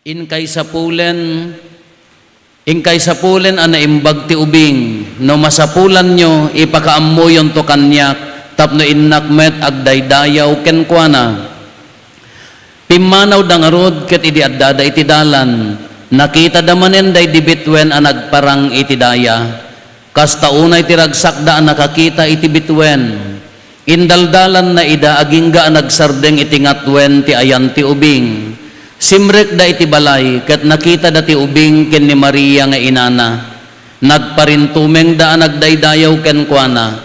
Inkay sapulen ana imbag ti ubing, no masapulan nyo, ipakaammoyon to kanyak, tapno innakmet agdaydayaw ken kuana. Pimanaw dangarod ket idi addada iti dalan, nakita damanen day dibitwen a nagparang iti daya, kas taunay ti ragsakda a nakakita iti bitwen, indaldalan na ida agingga a nagsardeng iti ngatwen ti ayan ti ubing. Simrek da iti balay, ket nakita da ti ubing ken ni Maria nga inana. Nagparintumeng da nagdaydayaw ken kuana.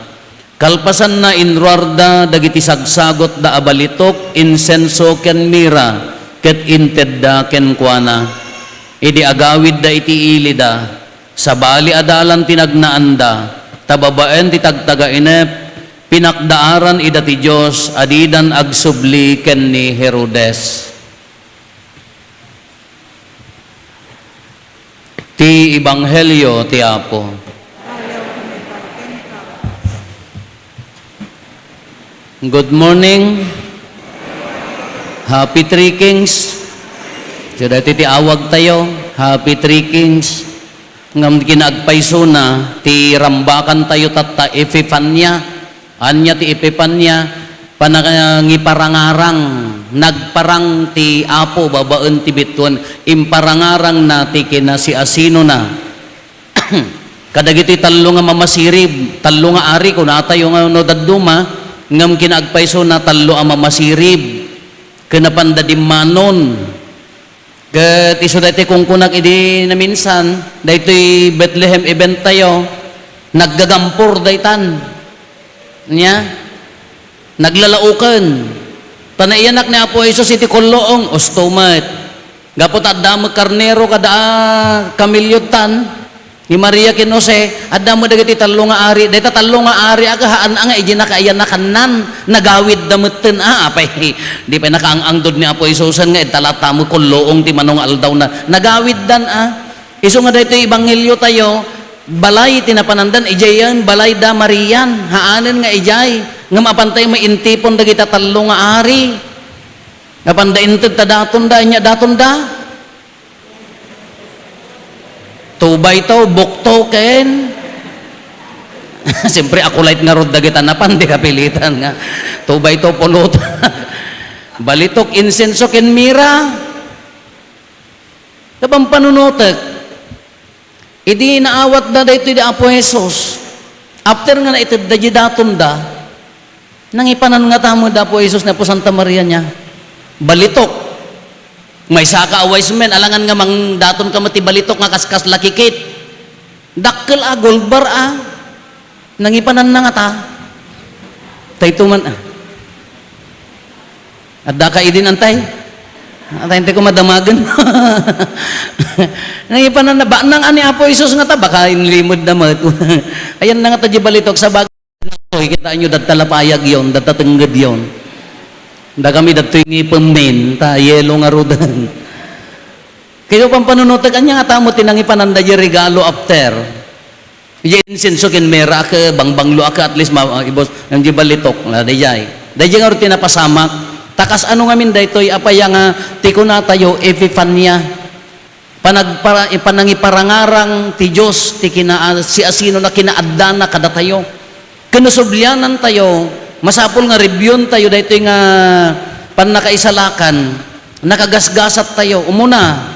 Kalpasan na inruarda dagiti sagsagot da abalitok, insenso ken mira, ket inted da ken kuana. Idi agawid da iti ilida, sabali adalan tinagnaan da, tababaen ti tagtagainep, pinakdaaran ida ti Diyos, adidan agsubli ken ni Herodes. Ti Ebanghelyo ti Apo. Good morning. Happy Three Kings. So dati ti awag tayo. Happy Three Kings. Ngam kinagpaiso na ti rambakan tayo tatta Epifania. Anya ti Epifania. Panangiparangarang nagparang ti Apo babaen ti bitwan imparangarang na ti kina si asino na kadagiti tallo nga mamasirib tallo nga ari kun atayo nga no dadduma ngam kinaagpaiso na tallo a mamasirib kenapandadimmanon ket isu daytoy kungkunak idi na minsan daytoy Bethlehem event tayo naggagampor daytan nya naglalaukan tanaiyanak ni Apo Jesus iti kolloong ostomat gapot adda karnero kada kamilyutan ni Maria ken Jose adda mo dagiti tallo nga ari dayta tallo nga ari aga haan nga iji nakaayan nakanan nagawid dametten apay di pa nakaangangdod ni Apo Jesus nga italata mo kolloong ti manong aldaw na nagawid dan isu nga daytoy ebanghelyo tayo balay tinapanandan ijayan balay da Marian haanen nga ijay nga mapantay maintipon dagita tallo nga ari nga pandainted ta daton da nya daton da tubay to bukto ken siyempre ako light nga rod dagita napan di kapilitan nga tubay to pulot balitok insenso ken mira kabang panunutek idi naawat da daytoy di Apo Jesus after nga naited da daton da nangipanan nga tamo da po Jesus na po Santa Maria niya balitok may saka wise men alangan nga mang daton ka mati balitok nga kaskas lakikit dakkel golbar nangipanan na nga ta taytuman adda ka idin antay antay ko madamagan nangipanan na ba nang ani Apo Jesus nga ta baka inlimod na mat ayan na nga ta di balitok sa bagay kita nyo datalapayag yon datatengged yon da kami datoy ngipemmen ta yelo nga rodan kayo pang panunutek anya nga tamo tinangipanan da regalo after insenso ken mera ke bangbanglo ka at least ibos ang gibalitok la dayay nga rutina pasamak takas ano ngamin daytoy apaya nga tikuna tayo Epifania panangiparangarang ti Dios ti kina si asino na kinaadana kada tayo kinusublyanan tayo masapol nga review tayo daytoy nga panakaisalakan nakagasgasat tayo umuna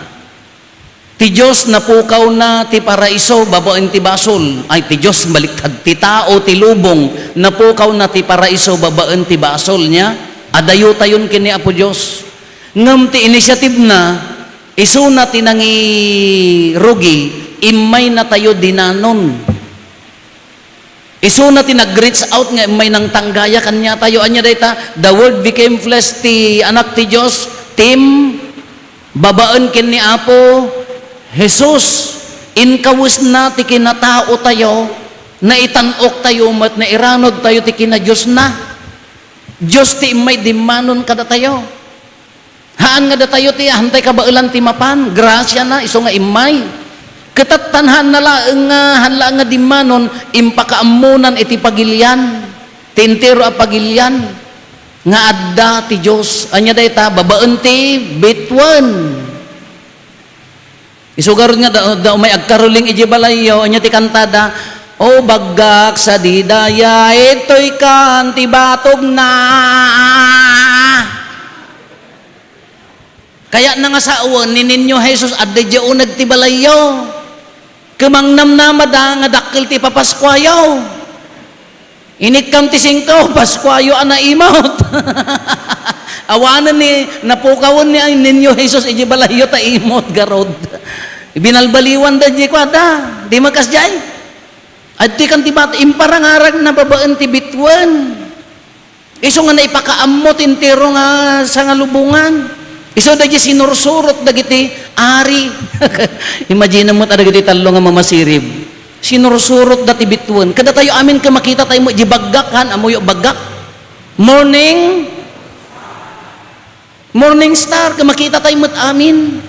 ti Dios napukaw na ti paraiso babaen ti basol ay ti Dios baliktad ti tao ti lubong napukaw na ti paraiso babaen ti basol nya adayo tayon kini Apo Dios ngem ti initiative na isu na tinangi rugi imay na tayo dinanon isu na tinag-reach out nga may nang tanggaya kanya tayo anya dayta the word became flesh ti anak ti Dios tim babaen ken ni Apo Jesus inkawis na ti kinatao tayo na itanok tayo mat na iranod tayo ti kina Dios na Dios ti may dimanon kada tayo haan nga da tayo ti hantay kabailan ti mapan grasya na isu nga imay ketatanhan nala nga hanla nga dimanon impakaamunan iti pagilyan tintero a pagilyan nga adda ti Dios anya dayta babaen ti bitwan Isugarod nga daw may agkaruling iji balayo, anya ti kantada, o baggak sa didaya, ito'y kanti batog na. Kaya na nga sa uwan, ni ninyo Jesus, adda dya unag ti balayo. Kumangnam na mada nga dakil ti papaskwayaw. Inikam ti singkaw, paskwayo ana imot. Awanan ni, napukawon ni ninyo Jesus, iji balayo ta imot garod. Binalbaliwan da di kwada, di makas jay. At di kan tibat, imparangarag na babaan ti bitwan. Iso nga na ipakaamot intiro nga sa nga lubungan. Iso da di sinursurot da giti ari. Imagine mo ta da giti talo nga mamasirib. Sinursurot da ti bitwan. Kada tayo amin ka makita tayo mo, di baggak amoy baggak. Morning star, ka makita tayo mo't amin.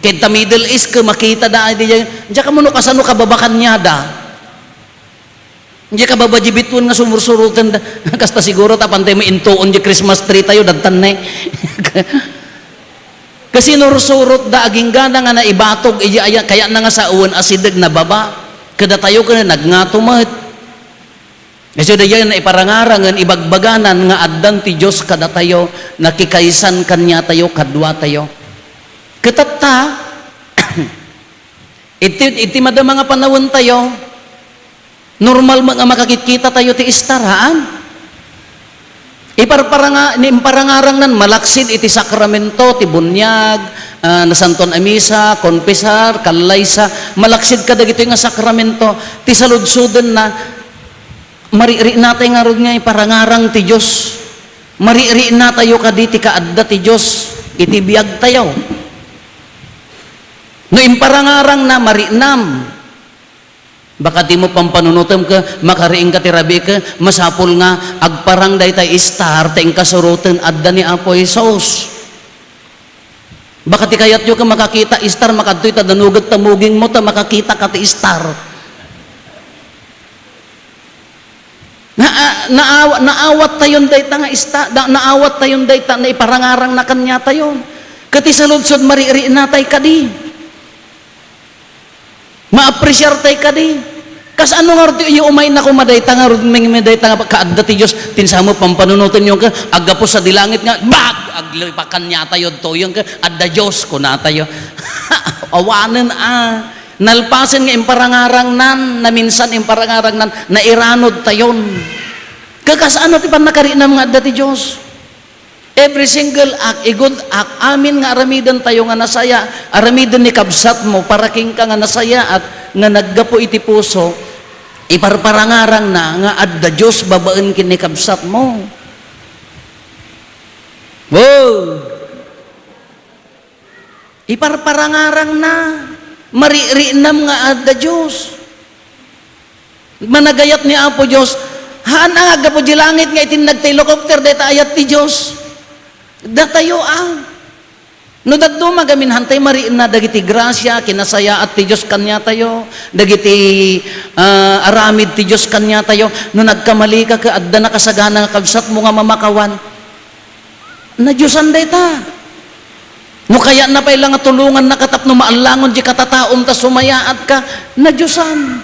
Kita Middle East, ka makita da. Diyan ka muna kasano kababakan niya da. Diyan ka babajibitun nga sumursurutan da. Kasta siguro tapantay mo intuon di Christmas tree tayo, dagtan na Kasi nursurot da, aging gana nga na ibatog, kaya na nga sa uwan asidag na baba. Kada tayo ka na nagnatumat. Kasi dayan na iparangarangan, ibagbaganan nga addan ti Diyos kada tayo, nakikaisan kanya tayo, kadwa tayo. Katata, iti mada mga panahon tayo, normal mga makakikita tayo ti istaraan. Imparangarang nan, malaksid iti sakramento, ti bunyag, nasanton amisa, konfesar, kalaysa, malaksid kada gito nga sakramento, ti saludsudan na, mariri natay nga rod nga iparangarang ti Diyos. Mariri na tayo kaditi kaadda ti Diyos. Iti biyag tayo. No imparangarang na marinam. Baka di mo pampanunutam ka, makariing ka tirabi ka, masapol nga, agparang day tayo istar, tayong kasurutan, adda ni Apo Isos. Baka ti kayat yung ka makakita istar, makadtoy ta danugad tamuging mo ta, makakita ka ti istar. Naawat tayon dayta nga naawat tayon dayta na iparangarang na kanya tayon. Kati sa ludsod mariri natay kadi. Ma-appreciate tay kadi. Kas ano nga rito yung umay na kumadayta nga rito dayta nga kaadda ti Diyos tinsamo pampanunutan yung ka agapo sa dilangit nga aglipakan niya tayo toyon ka adda Diyos ko na tayo. Awanan nalpasin nga imparangarang nan, na minsan imparangarang nan, na iranod tayon. Kakas ano ti pan nakarinam nga dati Diyos. Every single act, a good act, amin nga aramidan tayo nga nasaya, aramidan ni kabsat mo, para king ka nga nasaya at nga naggapo iti puso, iparparangarang na nga adda Diyos babaan kini kabsat mo. Wow! Iparparangarang na. Maririnam nga adda Diyos. Managayat ni Apo Diyos, haan ang aga po di langit nga itin nagtailokopter deta ayat ti Diyos. Datayo no daddo magamin hantay mariin na dagiti grasya, kinasaya at ti Diyos kanya tayo, dagiti aramid ti Diyos kanya tayo, no nagkamali ka adda na kasagana nga kabsat mo nga mamakawan. Na Diyosan deta. No kaya na pa ilang tulungan na katap no maalangon di katataom ta sumayaat ka na Diyosan.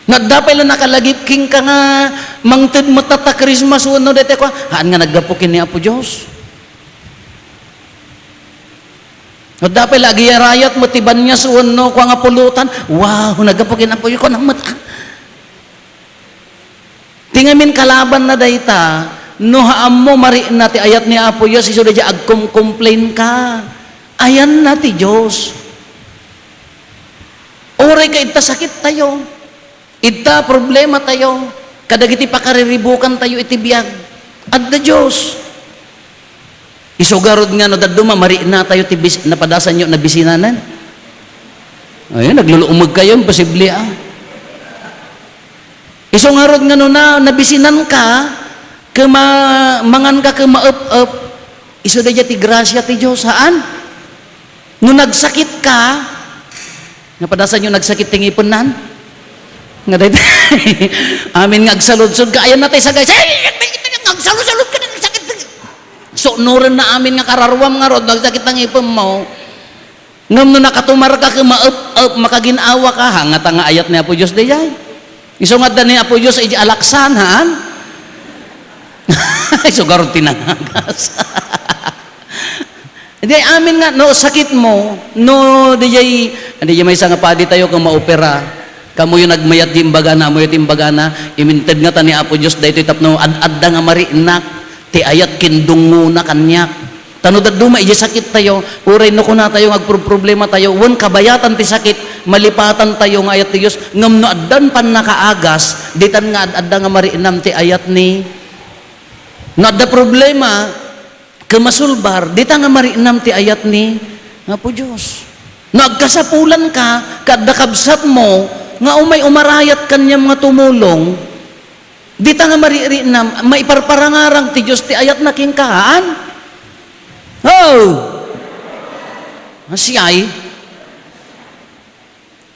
Nagdapay lang nakalagip king ka nga mangtid mo tata Christmas no dete ko haan nga naggapukin ni Apo Diyos. Nagdapay lagi rayat mo tiban niya suon no kwa nga pulutan. Wow, naggapukin Apo Diyos ko namat. Tingamin kalaban na dayta. No haam mo mari na ti ayat ni Apo Diyos iso da agkum-complain ka. Ayan na ti Diyos. Oray ka ita sakit tayo. Ita problema tayo. Kadagiti pakariribukan tayo iti biyag. Adda Diyos. Isugarod nga no daduma mari na tayo ti napadasan nyo na bisinanan. Ayun, nagluluumag kayo, posible Isugarod nga no na nabisinan ka, mangan ka maup-up, iso da ti grasya ti Diyos, haan? No nagsakit ka, napadasan nyo nagsakit tingipon nan? Nga dahil, amin nga agsaludsod ka, ayan na tayo sa guys, agsalud-salud ka na nagsakit. So, nurin na amin nga kararwam nga rod, nagsakit ng ipon mo. Ngam no nakatumar ka makaginawa ka hangat nga ayat ni Apo Dios dayay. Isungat da ni Apo Dios iji alaksan haan. Sugar tinangagas. Hindi amin nga no sakit mo no dayay may nga padi tayo kung maopera. Kamu yung nagmayat di imbagana mo yung imbagana iminted nga ta ni Apo Dios daytoy tapno ad-adda nga mariinak ti ayat kindungo na kanyak. Tano daduma iji sakit tayo, uray no kuna tayo agproblema tayo, wan kabayatan ti sakit, malipatan tayo nga ayat ti Dios, ngam no addan pan nakaagas, ditan nga adda nga mariinam ti ayat ni no adda problema kemasulbar, ditan nga mariinam ti ayat ni nga po Dios. No agkasapulan ka, kadda kabsat mo, nga umay umarayat kanyang mga tumulong, dita nga mariinam, maiparparangarang ti Dios ti ayat na kingkahaan. Oh! Asiyay.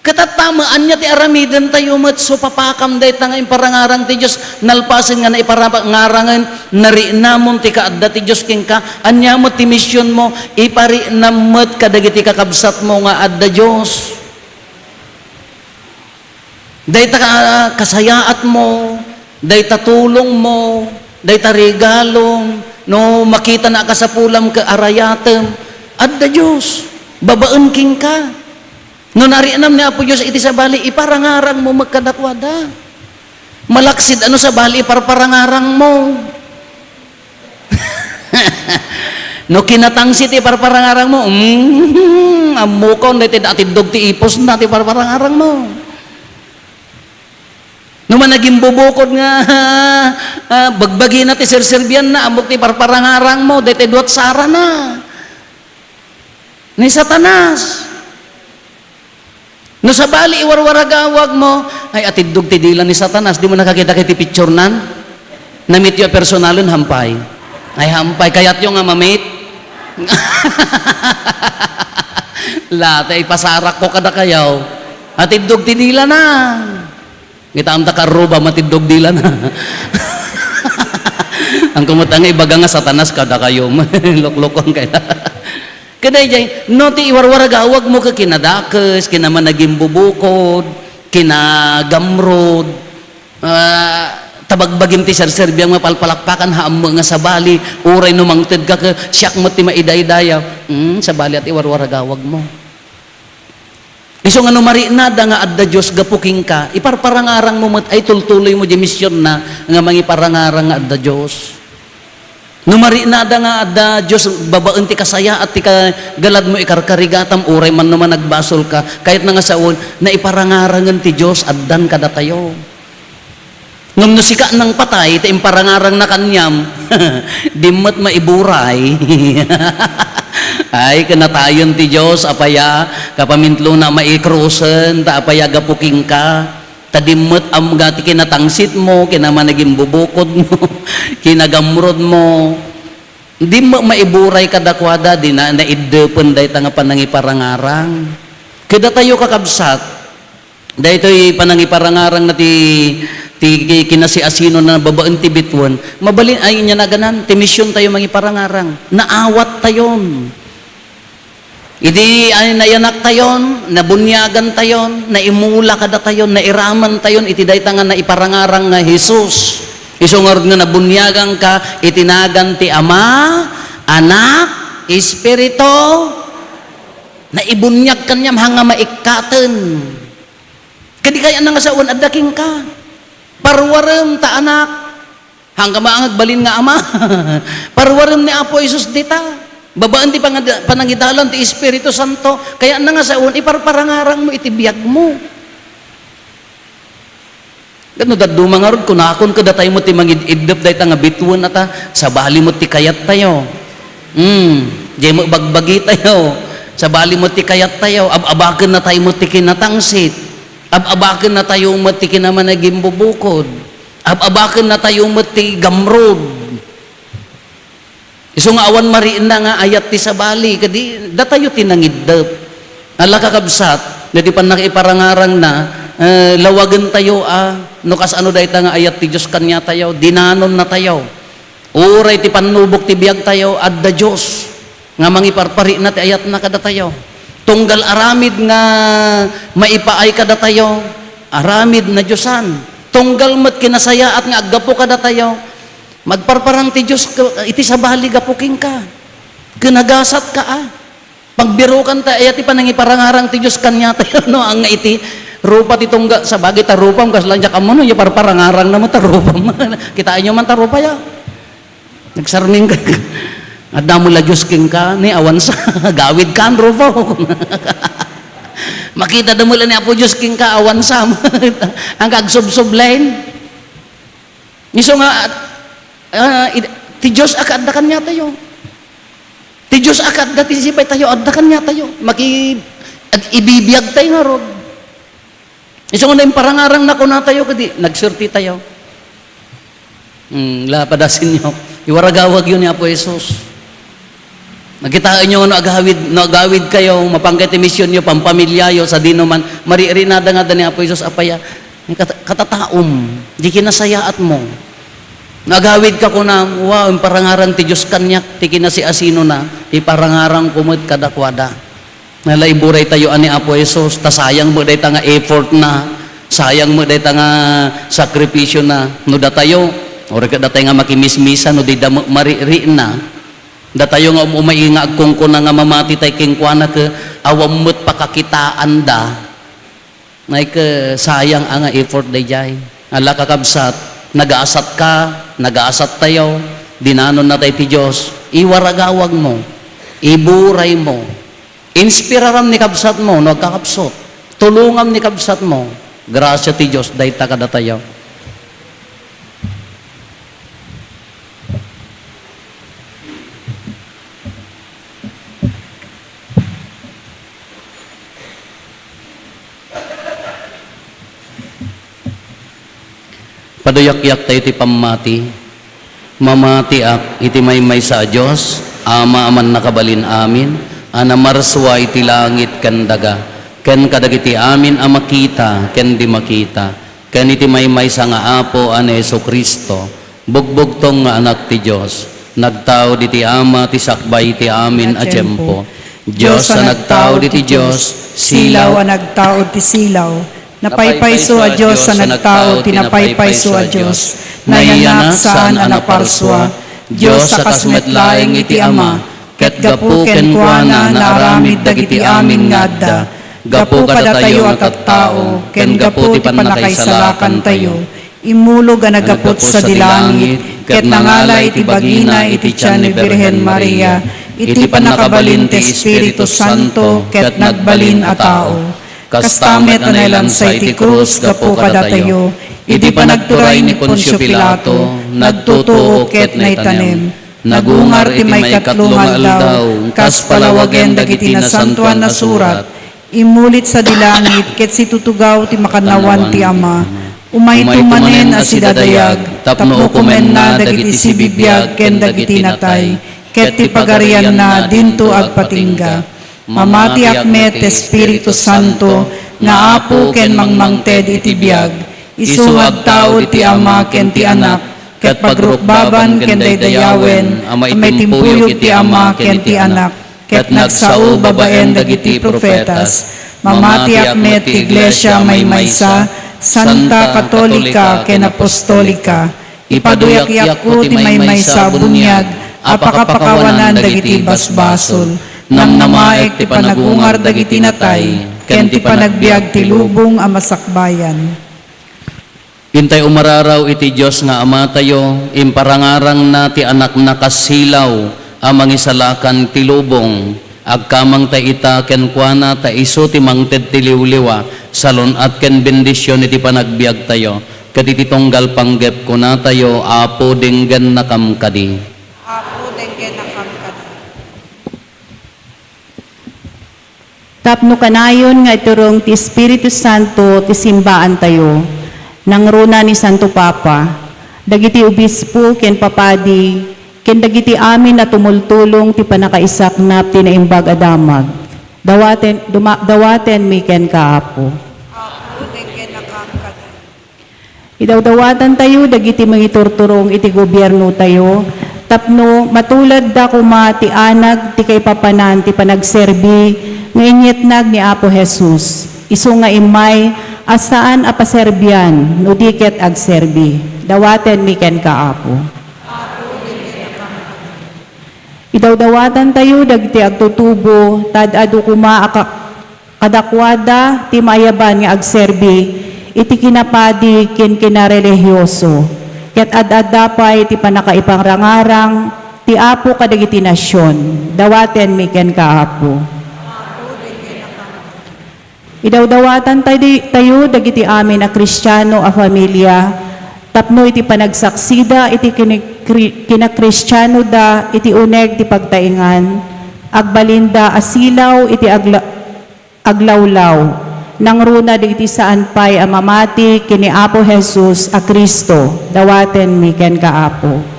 Katatamaan niya ti aramidan tayo mat so papakam day nga imparangarang ti Diyos nalpasin nga na iparangarangan narinamon ti kaadda ti Diyos king ka anya mo ti misyon mo iparinamot kadagiti kakabsat mo nga adda Diyos day ta kasayaat mo day ta tulong mo day ta regalong no makita na kasapulam ka arayatem adda Diyos babaan king ka no narianam ni Apo Diyos iti sa bali iparangarang mo magkadakwada malaksid ano sa bali iparparangarang mo no kinatangsit iparparangarang mo amukon dati atidog ti ipos na ti parparangarang mo. Nung naging bubukod nga, bagbagi na ti sirsirbyan na, amok ti parparangarang mo, dete duat sara na. Ni Satanas. No sa bali, iwarwaragawag mo, ay atidog ti dila ni Satanas, di mo nakakita kay ti picture nan? Namit yung personalon, hampay. Ay hampay, kaya't yung nga mamit. Lata, ipasarak ko kada kayaw. Atidog ti dila na. Kita ang takaruba matidog dila na. Ang kumutang ibaga nga Satanas kada kayo. Loklokon kaya. Kaday jay, no ti iwarwaragawag mo ka kinadakes, kinaman naging bubukod, kinagamrod, tabagbagim ti serserbiyang mapalpalakpakan haam mo nga sabali, uray no mangted ka siyak mo ti maiday-daya. Sabali at iwarwaragawag mo. Iso nga no marinada nga adda Diyos gapuking ka, iparparangarang mo ay tultuloy mo di misyon na nga mangiparangarang nga adda Diyos. No marinada nga adda Diyos babaan ti kasaya at ti galad mo ikarkarigatam uray man naman nagbasol ka kahit nga saon na iparangarangan ti Diyos addan kada tayo. Ngam no sika ng patay ti imparangarang na kanyam dimmat maiburay. Ay kanatayon ti Diyos apaya kapamintlo na maikrusen ta apaya gapuking ka tadimmet am gati kinatangsit mo kinaman naging bubukod mo kinagamrod mo di mo maiburay kadakwada di na iddepen day nga panangiparangarang kada tayo kakabsat daytoy panangiparangarang na ti kinasiasino na babaan ti bitwan mabalin ay nya na ganan ti misyon tayo mangiparangarang naawat tayon idi ay nayanak tayon nabunyagan tayon naimula kada tayon nairaman tayon iti dayta nga naiparangarang nga Jesus isungod nga nabunyagan ka itinagan ti Ama Anak Espiritu naibunyag kanyam hanga maikkaten kadi kaya nga saon addaking ka parwarem ta anak hanggang maangag balin nga Ama parwarem ni Apo Jesus dita babaan ti panangidalan ti Espiritu Santo kaya na nga saon iparparangarang mo itibiyag mo gano daduma nga ron kunakon kada tayo mo ti mangididep dahi ta nga bituan ata sa bali mo ti kayat tayo di mo bagbagi tayo sa bali mo ti kayat tayo abaken na tayo mo ti kinatangsit abaken na tayo mo ti kinaman naging bubukod abaken na tayo mo ti gamrod iso nga awan mariin na nga ayat ti sabali kadi datayo tinangidep ala kakabsat dati pan nakiparangarang na lawagan tayo no kas ano dayta nga ayat ti Diyos kanya tayo dinanon na tayo uray ti panubok ti biag tayo adda Diyos nga mangiparpari na ti ayat na kada tayo Tunggal aramid nga maipaay kada tayo, aramid na Diyosan. Tunggal met kinasaya at nga aggapo kada tayo, magparparang ti Diyos iti sabali gapuking ka. Kinagasat ka Pagbirukan ta ayat ti panangiparangarang ti Diyos kanya tayo no ang iti rupa ti tungga sa bagay ta rupam kaslan ka mo no ya parparangarang na mo ta rupam. Kitaan nyo man ta rupa ya. Nagsarming ka. At damo la Diyos king ka ni awan sa gawid kan rupa. Makita damo la ni Apo Diyos king ka awan sa ang kagsubsob lain. Niso nga ti Diyos akadakan niya tayo. Ti Diyos akad dati sipay tayo, addakan niya tayo. Ibibiyag tayo nga rod. Iso nga na yung parangarang na na tayo, kadi nagsurti tayo. Lapadasin nyo. Iwaragawag yun ni Apo Jesus. Nakitaan nyo agawid kayo, mapangkati misyon nyo, pampamilya nyo, sa dinuman, maririnada nga ni Apo Jesus, apaya, katataom, di kinasayaat mo. Nagawid ka ko na, wow, yung parangarang ti Diyos kanyak, ti kinasi asino na, iparangarang kumot kadakwada. Nalaiburay tayo ani Apo Jesus, ta sayang mo day nga effort na, sayang mo day nga sakripisyo na, no da tayo, or ka datay nga makimismisa, no di da mariri na, da tayo nga umay nga agkong na nga mamati tay kingkwana ka, awam mo't pakakitaan da, ngay ka sayang nga effort day jay, ala kakabsat, nag-aasat ka, nag-aasat tayo, dinanon na tayo ti Diyos, iwaragawag mo, iburay mo, inspiraram ni kabsat mo, nagkakapsot, tulungam ni kabsat mo, grasya ti Diyos, dahi ta kada tayo. Paduyak-yak tayo iti pamati, mamatiak iti may sa Diyos, ama aman nakabalin amin, anamarswa iti langit ken daga, ken kadagiti amin amakita, ken di makita, ken iti may sa nga Apo an Hesu Kristo, bugbugtong nga anak ti Diyos, nagtao diti ama ti sakbay ti amin a tiempo, Diyos sa nagtao diti Diyos, silaw a nagtao ti silaw, napaypayso a Diyos sa nagtao, tinapaypayso a Diyos, nayanak saan a naparswa, Diyos sa kasmetlaeng iti Ama, ket gapu ken kuana naaramid dagiti amin nga adda, gapu kada tayo at tao, ken gapu ti panakaisalakan tayo, imulog a nagapot sa dilangit, ket nangalay iti bagina iti tiyan ni Birhen Maria, iti panakabalin ti Espiritu Santo, ket nagbalin a tao. Kastamet na nailansay ti krus, gapu kada tayo, iti panagturay ni Poncio Pilato, nagtutuo ket naitanem, nagungar ti may katlong aldaw, kas palawagen dagiti nasantuan na surat, imulit sa dilangit, ket si tutugaw ti makanawan ti Ama, umay tumanen a si dadayag, tapno kumen na dagiti si bibiyag, ken dagiti natay, ket ti pagarian na dinto agpatingga. Mamati akmet Espiritu Santo, nga Apo ken mangmangted iti biyag, isuwag tao iti Ama ken ti Anak, ket pagrukbaban ken daydayawen, amay timpuyog ti Ama ken ti Anak, ket nagsao babaen dagiti profetas. Mamati akmet Iglesia may maysa, Santa Katolika ken Apostolika, ipaduyak-yak ko ti may maysa bunyag, apakapakawanan dagiti basbasol, nang namaek ti panagungar dagiti natay, ken ti panagbiag ti lubong a masakbayan. Intay umararaw iti Diyos nga Ama tayo, imparangarang na ti anak na kasilaw, amang isalakan ti lubong, agkamang ta ita ken kuana ta iso ti mangted ti liwliwa, salon at ken bendisyon iti panagbiag tayo, ket iti tunggal panggep ko na tayo, Apo denggen nakamkadi. Apo denggen nakamkadi. Tapno kanayon nga iturong ti Espiritu Santo ti simbaan tayo, nang runa ni Santo Papa, dagiti obispo ken papadi, ken dagiti amin na tumultulong ti panakaisaknap ti naimbag adamag, dawaten mi ken kaapo. Apo denggen nakamkadi. Idawdawatan tayo dagiti mangiturturong iti gobyerno tayo, tapno matulad da kuma ti anag ti kay papanan ti panagserbi, nga inyetnag ni Apo Jesus. Isu nga imay, asaan apaserbian, nudiket agserbi. Dawaten mi ken kaapo. Idawdawatan tayo, dagiti agtutubo, tad adu kuma kadakwada, ti mayaban nga agserbi, iti kinapadi ken kinarelihiyoso. Ket ad-adapay ti panakaipangrangarang, ti Apo kadagiti nasyon. Dawaten mi ken kaapo. Idawdawatan tayo dagiti amin a Kristiyano a familia, tapno iti panagsaksida iti kinakristyano da iti uneg ti pagtaingan, agbalinda asilaw iti aglawlaw, nang runa iti saan pay amamati kini Apo Jesus a Kristo. Dawaten mi ken kaapo.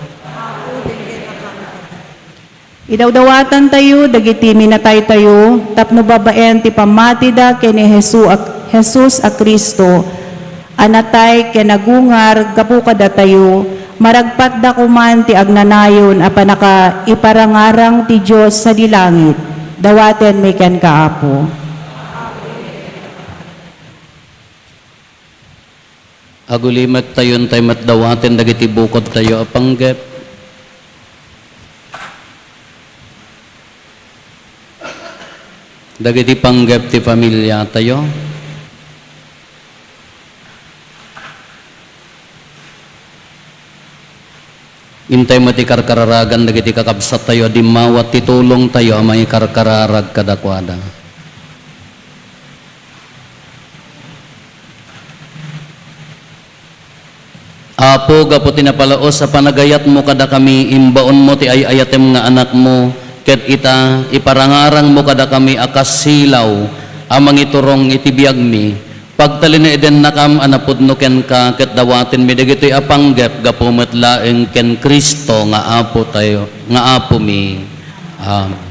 Idawdawatan tayo, dagiti minatay tayo, tapno babaen ti pamatida kini Jesus a Kristo, anatay kenagungar gapu kada tayo, maragpat da kuman ti agnanayon a panaka iparangarang ti Dios sa dilangit. Dawaten may ken kaapo. Agulimat tayon tayo matdawaten dagiti bukod tayo apanggep. Dagiti panggep ti pamilya tayo. Intay mo ti karkararagan dagiti kakabsat tayo, di mawat ti tulong tayo amang ikarkararag kadakwada. Apo, gapo tinapalaos sa panagayat mo kada kami, imbaon mo ti ayayatem nga anak mo, ket ita iparangarang mo kada kami akas silaw amang iturong itibiyag mi pagtalin eden nakam anapudno ken ka ket dawaten mi dagitoy apanggep gapu met laeng ken Kristo nga Apo tayo nga Apo mi. Amen.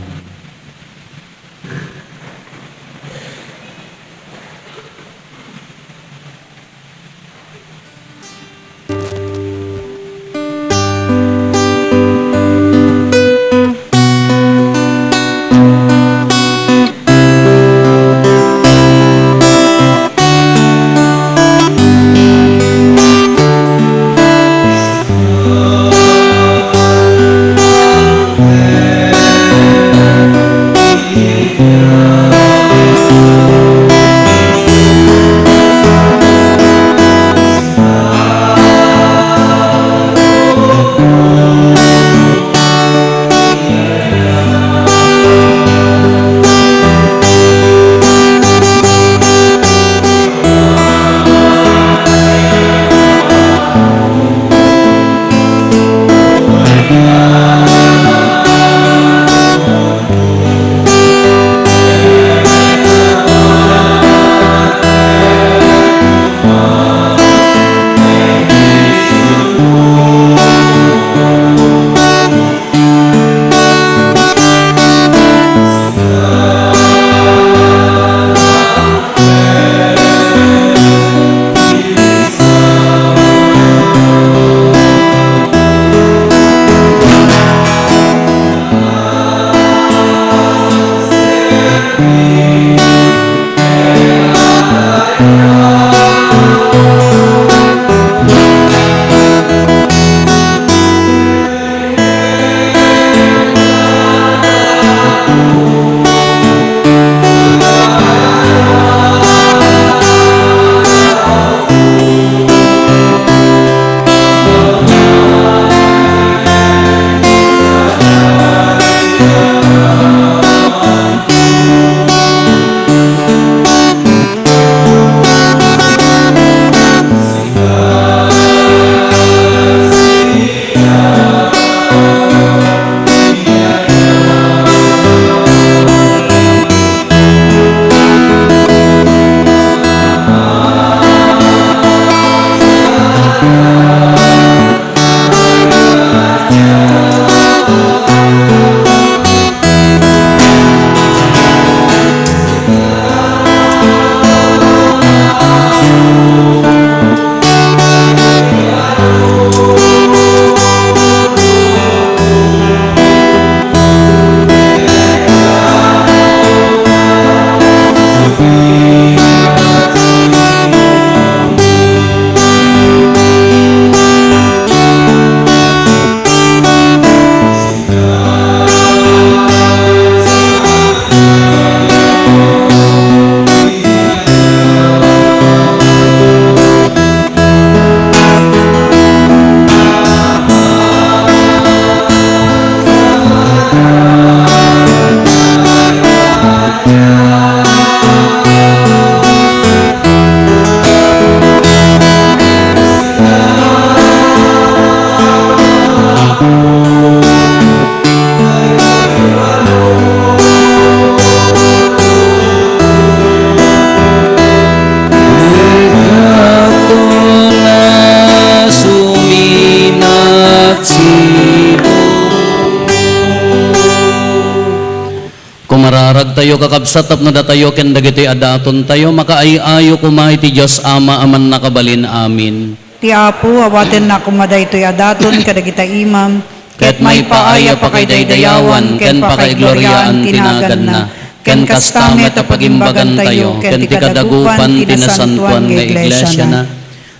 Mararag tayo kakabsat tapno da tayo ken dagiti adaton tayo makaayo kuma iti Dios Ama aman nakabalin amin. Ti Apo, awaten na kumaday to'y adaton, kadagita imam, ket may paaya pa kay daydayawan, ken pa kay gloryaan tinagan na, ken kastamet a pagimbagan tayo, ken ti kadagupan tinasantuan nga iglesia na.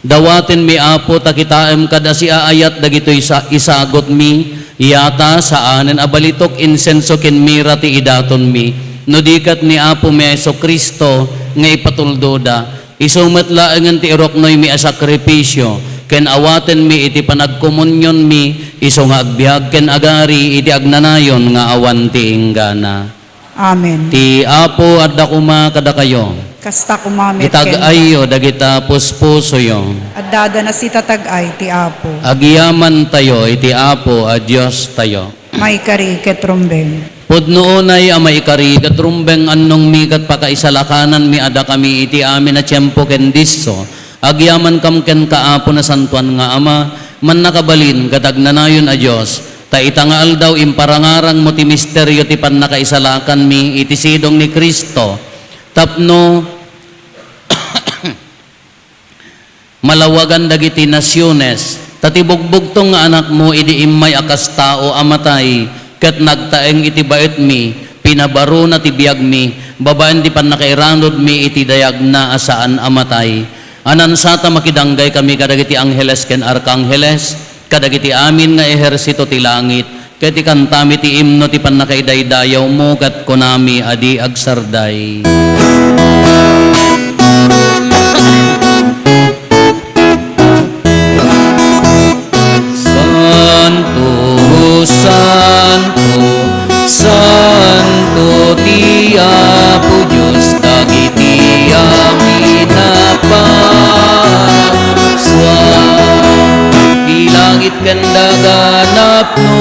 Dawaten mi Apo takitaem kada si aayat dagitoy isagot mi, yata saanen abalitok insenso ken mira ti idaton mi, no dikat ni Apo mi Hesus Kristo nga ipatuldoda. Isumet laengen ti iroknoy mi a sakripisyo, ken awaten mi iti panagkomunyon mi, iso nga agbiag ken agari iti agnanayon nga awan ti inggana. Amen. Ti Apo adda kuma kada kayo. Kasta kumamit Itag-ayo dagita puspuso yo. at dada na si tatag-ay ti Apo. Agiyaman tayo iti Apo a Dios tayo. May kari ket rumbeng. Pudnoonay amay kari ket rumbeng annong mi ket pakaisalakanan mi ada kami iti amin a tiempo ken disso. Agyaman kam ken kaapo na santuan nga Ama, man nakabalin kadagnanayon a Dios. Ta itangal daw imparangarang mo ti misteryo ti pannakaisalakan mi iti sidong ni Kristo. Tapno malawagan dagiti nasyones, tatibugbugtong nga anak mo idi immay akas tao amatay, ket nagtaeng iti bait mi, pinabaro na ti biag mi, babaen di pan nakairanod mi iti dayag na asaan amatay. Anan sata makidanggay kami kadagiti angheles ken arkangheles, kadagiti amin nga ehersito ti langit, ket ikantami ti imno ti pan nakaidaydayaw mo, ket kunami adi agsarday. Santo, Santo ti Apo Diyos, dagiti amin napaswa. Di langit ken daganap no,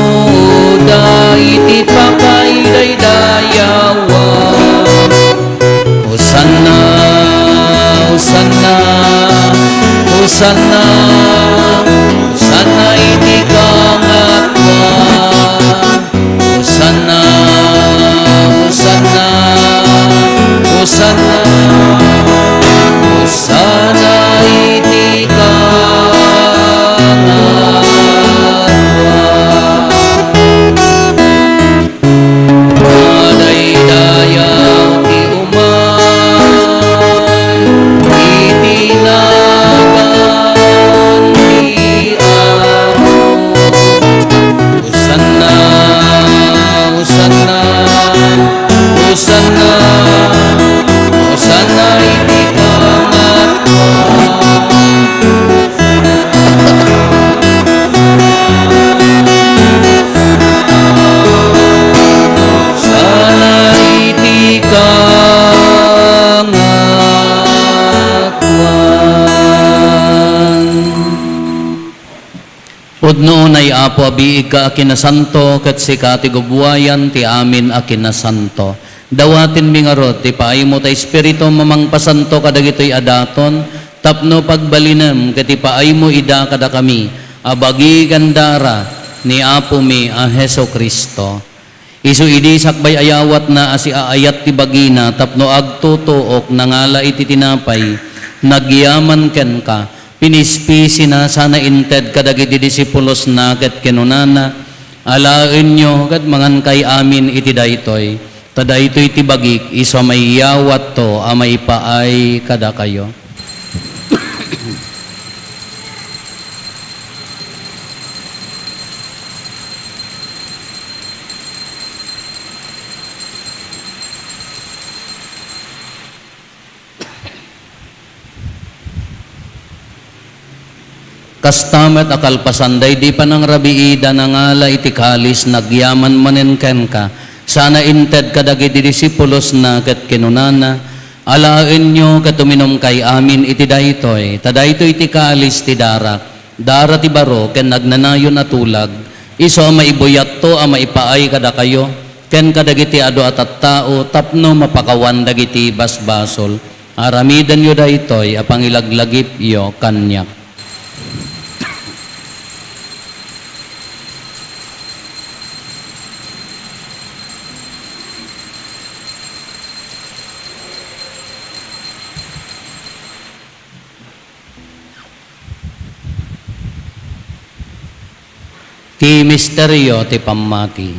daiti pakaiday-dayawan. Hosanna, Hosanna, Hosanna, Hosanna iti kangatwan. Hosanna, Hosanna, Hosanna, Hosanna iti kangatwan. Madaydayaw ti umay, itinagan ti Apo. Hosanna, Hosanna, Hosanna, Hosanna iti kangatwan. Hosanna iti kangatwan. Pudnoon ay Apo abiig ka akinasanto, ket sika ti gubwayan ti amin akinasanto. Dawatin mi nga rod, ti paay mo ta Espiritu mamangpasanto kadagitoy adaton, tapno pagbalinem, ket ti paay mo ida kada kami, abagi gandara ni Apo mi a Hesus Kristo. Isu idi sakbay ayawat na asi aayat ti bagina, tapno agtutuok nangala iti tinapay, nagyaman ken ka, pinispisi na sana inted kadagiti disipulos na ket kenunana, alaen nyo ket mangan kay amin iti daytoy, tadaytoy ti bagik, iso may yawat to, amay paay kada kayo. Kastamet akalpasanday di pa nang rabiida nangala iti kalis nagyaman manen ken ka, sana inted kadagiti disipulos na ket kinunana, alaen nyo katuminom kay amin iti daytoy, tadaytoy iti kalis ti dara ti baro ken nagnanayon atulag, iso maibuyat to a maipaay kada kayo, ken kadagiti adu atat tao, tapno mapakawan dagiti basbasol, aramidan yo daytoy a pangilaglagip yo kanyak. Ti misteryo ti pammati.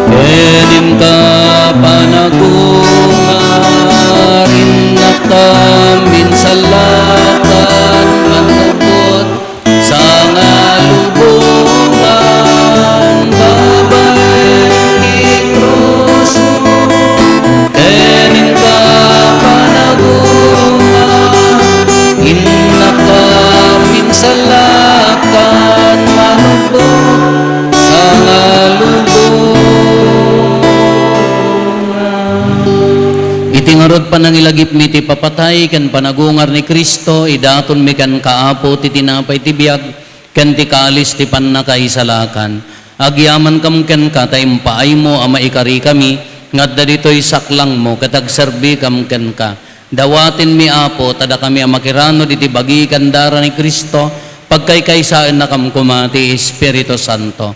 Kenin ka panagungarin na kamin sa lakan manubot sa ngalubungan babae ikros mo. Kenin ka panagungarin na kamin sa lakan manubot sa ngalubungan. Itingarod pa nang ilagip mi ti papatay ken panagungar ni Kristo idaton mi kan kaapo ti tinapay ti biag ken ti kalis ti pannakaisalakan. Agyaman kam ken ka ta impaay mo ama ikari kami ngadda ditoy saklang mo katagserbi kam ken ka. Dawatin mi apo tada kami amakirano diti bagi kandara ni Kristo pagkaykaysaan na kam kumati Espiritu Santo.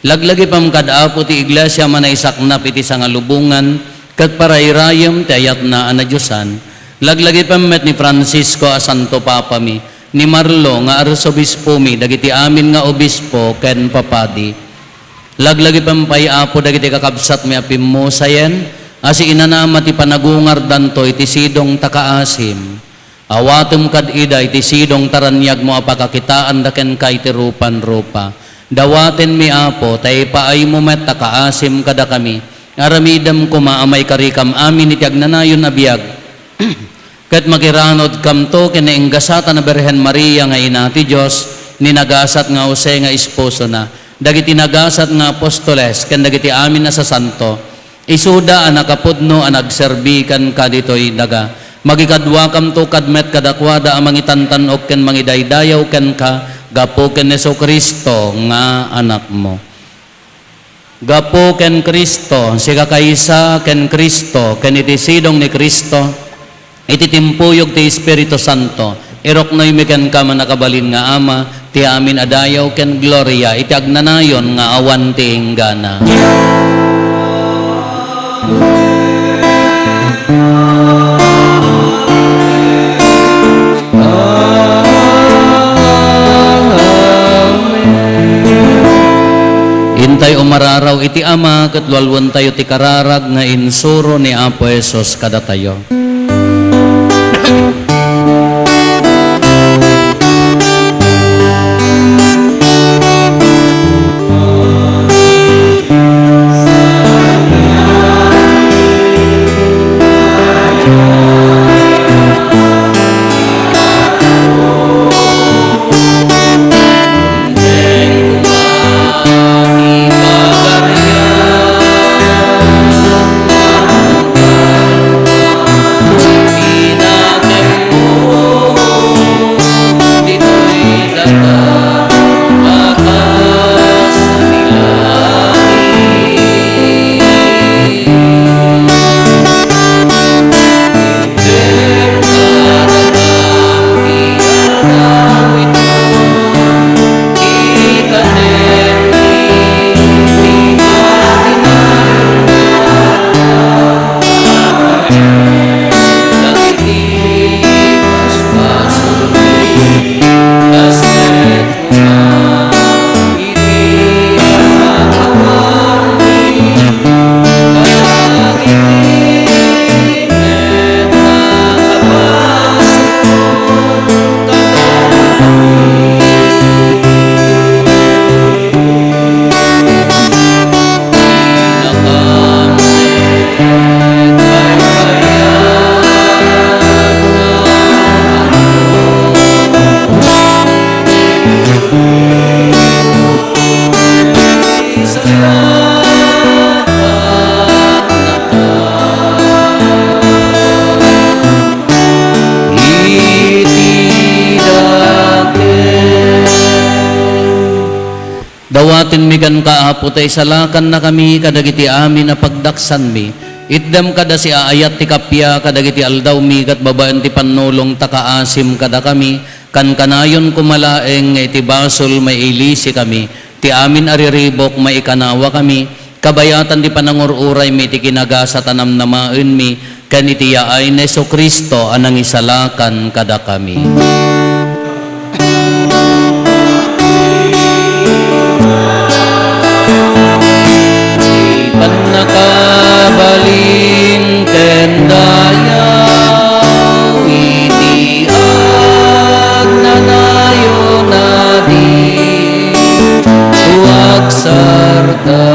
Laglagi pam kadaapo ti iglesia manaisaknap iti sangalubungan kat parayrayam ti ayat na anadyosan. Laglagi pamet ni Francisco a Santo Papa mi, ni Marlo nga arsobispo mi, dagiti amin nga obispo ken papadi. Laglagi pampay apo dagiti kakabsat mi apim mo sayen, asi inanama ti panagungar danto iti sidong takaasim. Awatum kad ida iti sidong taranyag mo apakakitaan daken kay ti rupan-rupa. Dawaten mi apo, tay paay mo met takaasim kada kami. Aramidam ko maamay karikam amin iti agnanayon na biyag. Kat makiranod kam to kinainggasata na Berhen Maria nga ina ti Diyos, ninagasat nga Jose nga esposo na, dagiti nagasat nga apostoles, ken dagiti amin na sa santo, isuda ang nakapudno ang nagserbikan ka dito'y daga. Magikadwa kam to kadmet kadakwada ang mangitantanok ken mangidaydayaw ken ka, gapo ken Yesu Kristo nga anak mo. Gapo ken Kristo, siga kaysa ken Kristo, ken iti sidong ni Kristo, iti timpuyog ti Espiritu Santo, iroknoy mi ken ka manakabalin nga ama, ti amin adayaw ken gloria, iti agnanayon nga awan ti inggana. Intay umararaw iti ama ket lualwan tayo ti kararag nga insuro ni Apo Jesus kada tayo. Dawatin mi kan kaapo tay salakan na kami kadagiti amin na pagdaksan mi. Itdam kada si aayat ti kapya kadagiti aldaw mi kat babaan ti panulong takaasim kada kami kan kanayon kumalaeng iti basol may ilisi kami. Ti amin ariribok may ikanawa kami. Kabayatan ti panangururay mi ti kinagasa tanam namaen mi kanitiya ay na Kristo anang isalakan kada kami. Iban nakabalin kendayaw, iti agnanayo nadi, tuwag sarta.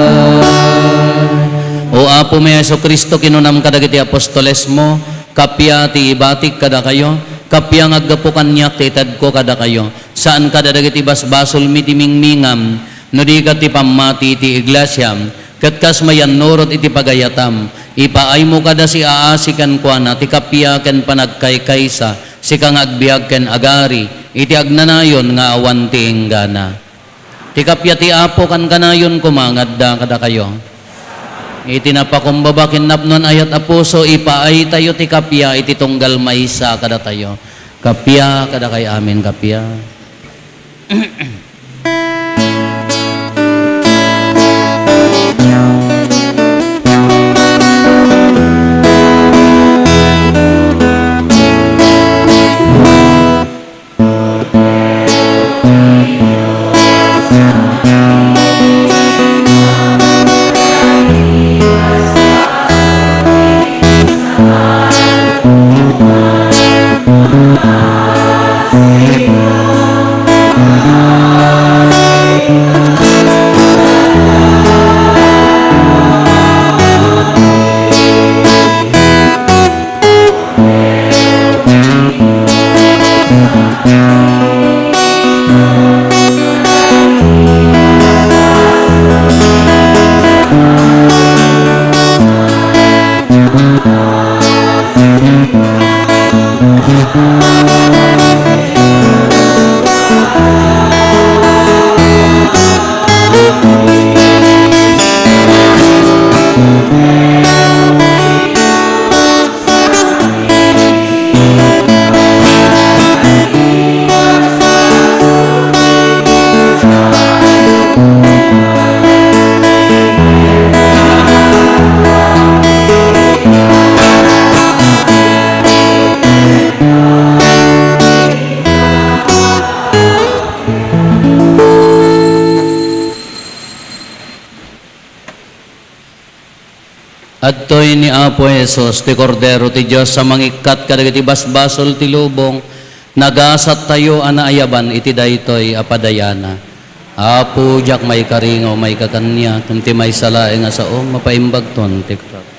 O Apo may Yesu Kristo, kinunam kadagiti apostoles mo, kapya ti ibatik kada kayo, kapya ngaggapukan niya titad ko kada kayo, saan kada dagiti basbasol mitimingmingam, no di ka ti pamati ti iglesia, katkas mayan norot iti pagayatam, ipaay mo kada si aasikan kwa na, ti kapya ken panagkaykaysa, si kang agbiag ken agari, iti agnanayon nga awan ti inggana. Ti kapya ti Apo kan kanayon kumangad da kada kayo. Iti napakumbaba kinapnon ayat apuso, ipaay tayo ti kapya, iti tunggal maysa kada tayo. Kapya kada kay amin kapya. Adtoy ni Apo Jesus, ti Kordero ti Diyos, sa mangikat kadagiti basbasol ti lubong, nagasat tayo anaayaban iti daytoy apadayana. Apo, jak may karingaw, may kakanya, kunti may salaeng nga sao, mapaimbag ton, ti krap.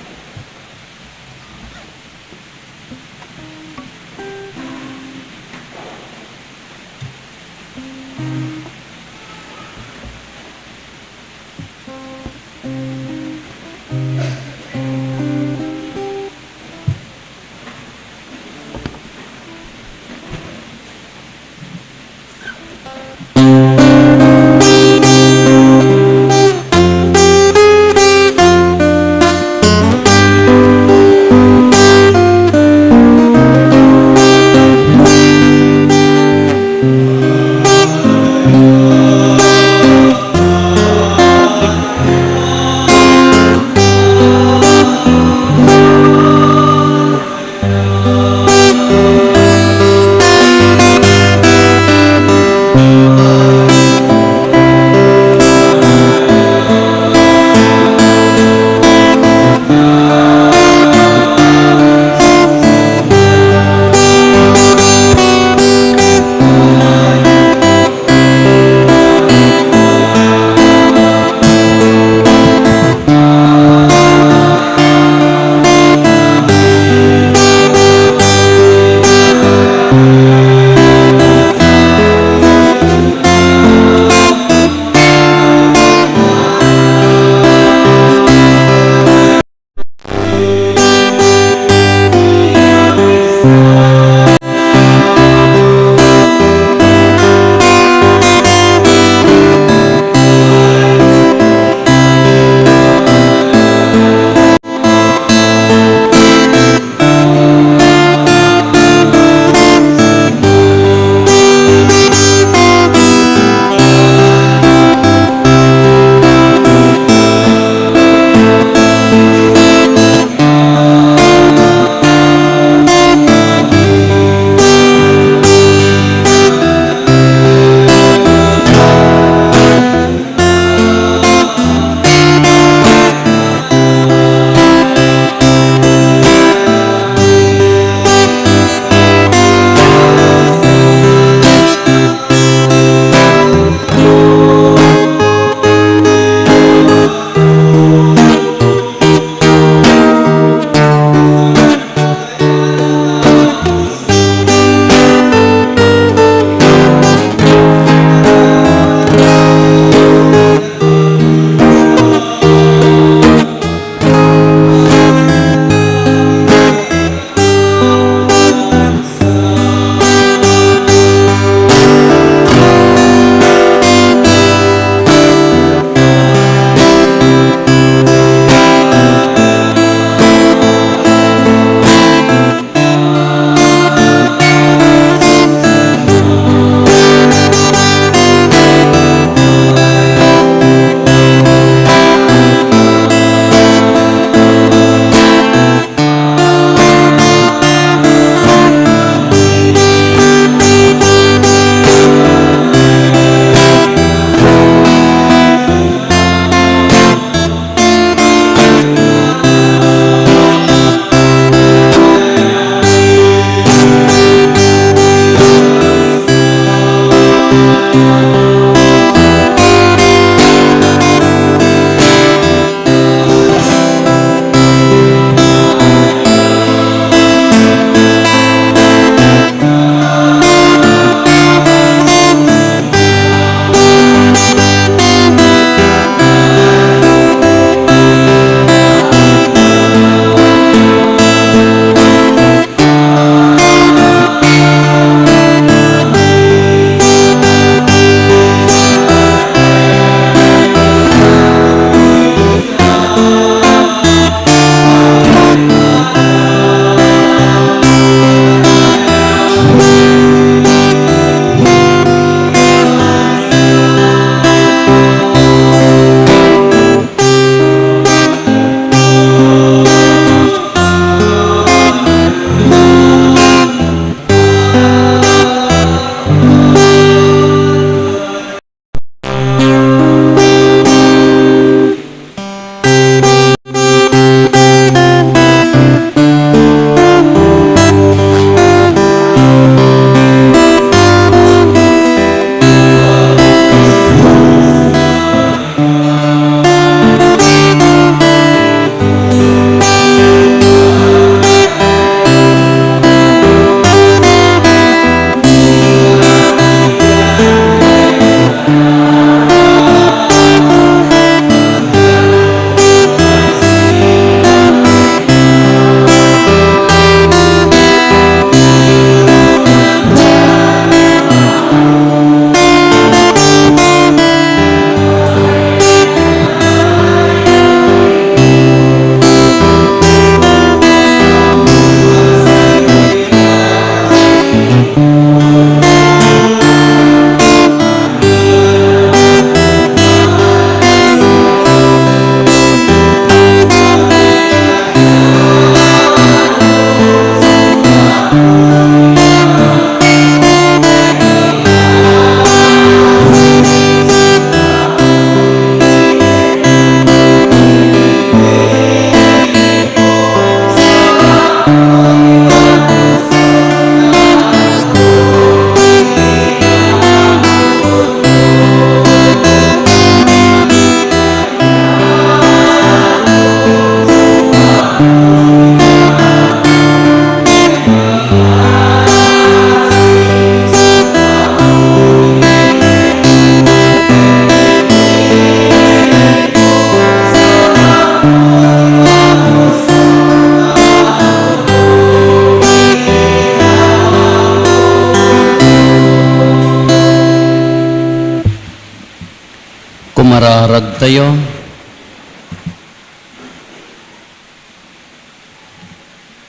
Mararag tayo.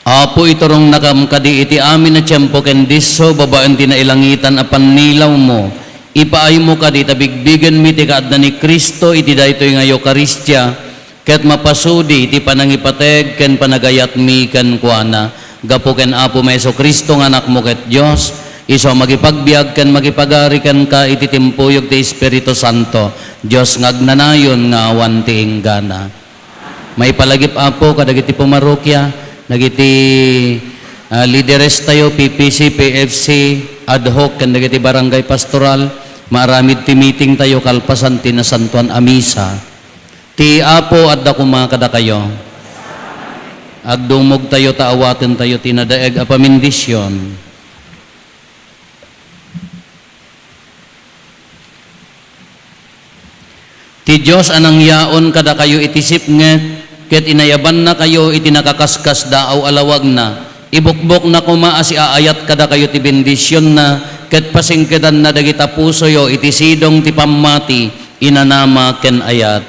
Apo iturong nakamkadi iti amin na tiyempo ken diso babaan ti nailangitan apan nilaw mo. Ipaay mo kadi tabigbigan mi ti kaadda ni Kristo iti daytoy nga Eukaristya ket mapasudi iti panangipateg ken panagayat mi ken kuana. Gapo ken Apo Meso Kristo nga anak mo ket Dios iso magipagbiag ken magipagari ken ka iti timpuyog ti Espiritu Santo. Dios ngagnanayon nga awan ti inggana. May palagip Apo kadagiti pumarokya, dagiti lideres tayo PPC, PFC, ad hoc ken dagiti barangay pastoral, maaramid ti meeting tayo kalpasan ti nasantuan a misa. Ti Apo adda kumakada kayo. Agdumog tayo taawaten tayo tinadaeg a pamindisyon. Ti Diyos anang yaon kada kayo itisip nget, ket inayaban na kayo iti nakakaskas daaw alawag na. Ibukbok na kumaas aayat kada kayo ti bendisyon na, ket pasingkedan na dagita puso yo iti sidong ti pammati, inanama ken ayat.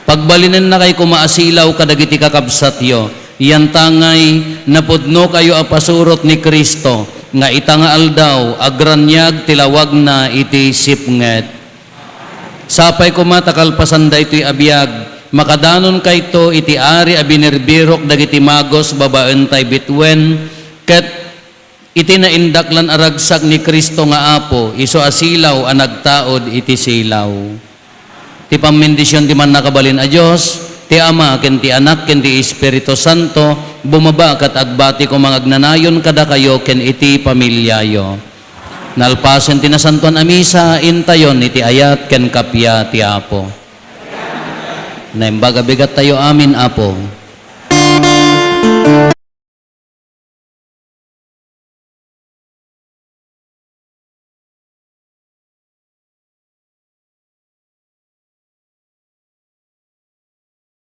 Pagbalinen na kay kumaasilaw kadagiti kakabsat yo, iyan tangay napudno kayo apasurot ni Kristo, nga itangaal daw agranyag tilawag na iti sipnget. Sapay kumatakalpasan da ito'y abiyag, makadanon kayto iti ari abinirbirok dagiti magos babaen tay bitwen, ket iti naindaklan aragsak ni Kristo nga Apo, iso asilaw ang nagtaod iti silaw. Ti pamindisyon ti man nakabalin a Diyos, ti Ama, ken ti Anak, ken ti Espiritu Santo, bumaba kat agbati ko mangagnanayon kada kayo ken iti pamilyayo. Nalpasen tinasantuan a misa, intayon iti ayat ken kapya ti Apo. Naimbaga bigat tayo amin, Apo.